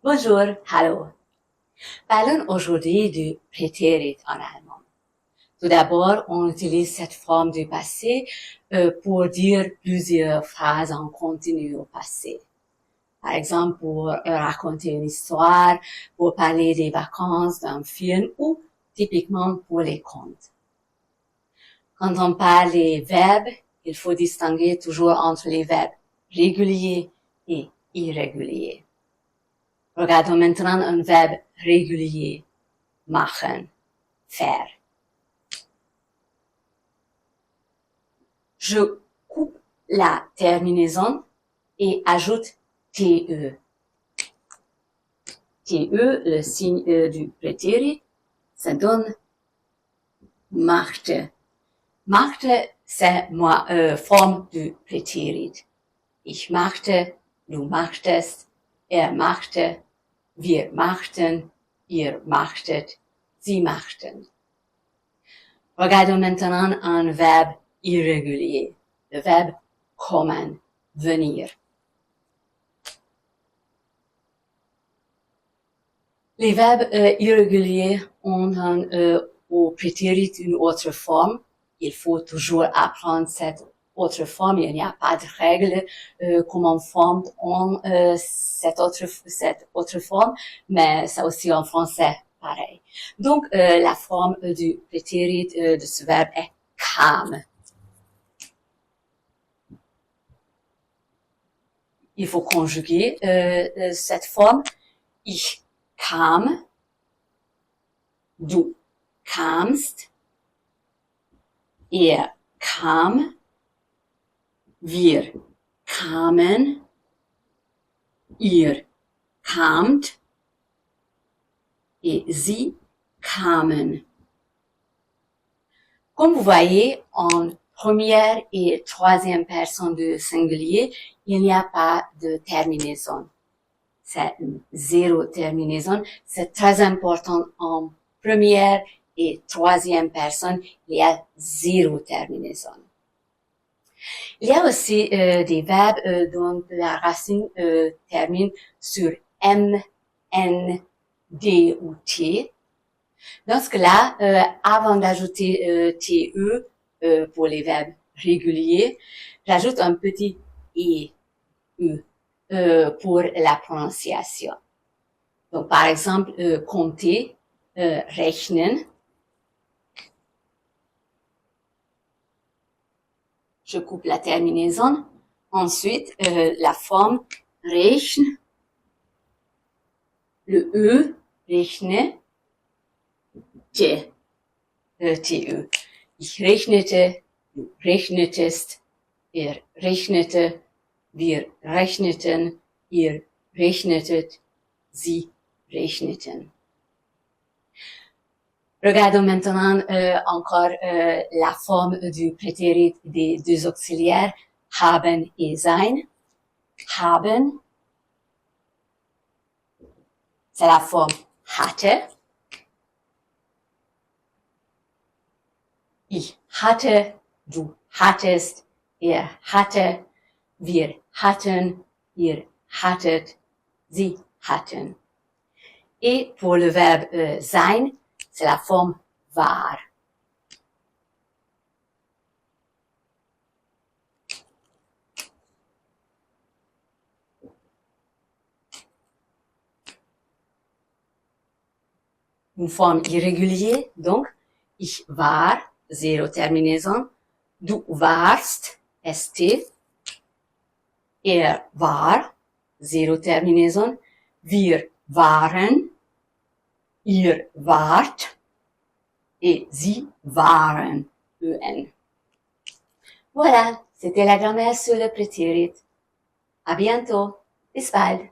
Bonjour, hallo. Parlons aujourd'hui du prétérit en allemand. Tout d'abord, on utilise cette forme du passé pour dire plusieurs phrases en continu au passé. Par exemple, pour raconter une histoire, pour parler des vacances, d'un film ou typiquement pour les contes. Quand on parle des verbes, il faut distinguer toujours entre les verbes réguliers et irréguliers. Regardons maintenant un verbe régulier. Machen, faire. Je coupe la terminaison et ajoute TE. TE, le signe du prétérit, ça donne machte. Machte, c'est moi, forme du prétérit. Ich machte, du machtest, er machte, wir machten, ihr machtet, sie machten. Regardons maintenant un verbe irrégulier, le verbe kommen, venir. Les verbes irréguliers ont au prétérit une autre forme. Il faut toujours apprendre cette autre forme. Il n'y a pas de règle comment forme cette autre forme, mais ça aussi en français pareil. Donc la forme du prétérit de ce verbe est kam. Il faut conjuguer cette forme. Ich kam, du kamst, er kam, wir kamen, ihr kamt et sie kamen. Comme vous voyez, en première et troisième personne du singulier, il n'y a pas de terminaison. C'est zéro terminaison. C'est très important en première et troisième personne, il y a zéro terminaison. Il y a aussi des verbes dont la racine termine sur M, N, D ou T. Dans ce cas-là, avant d'ajouter TE pour les verbes réguliers, j'ajoute un petit E pour la prononciation. Donc, par exemple, compter, rechnen. Je coupe la terminaison. Ensuite, la forme rechn. Le E, rechne. T, TE. Ich rechnete, du rechnetest, er rechnete, wir rechneten, ihr rechnetet, sie rechneten. Regardons maintenant encore la forme du prétérit des deux auxiliaires haben et sein. Haben, c'est la forme hatte. Ich hatte, du hattest, er hatte, wir hatten, ihr hattet, sie hatten. Et pour le verbe sein, c'est la forme war. Une forme irrégulière, donc, ich war, zéro terminaison, du warst, st, er war, zéro terminaison, wir waren, ihr wart, et sie waren, en. Voilà, c'était la grammaire sur le prétérit. À bientôt, bis bald.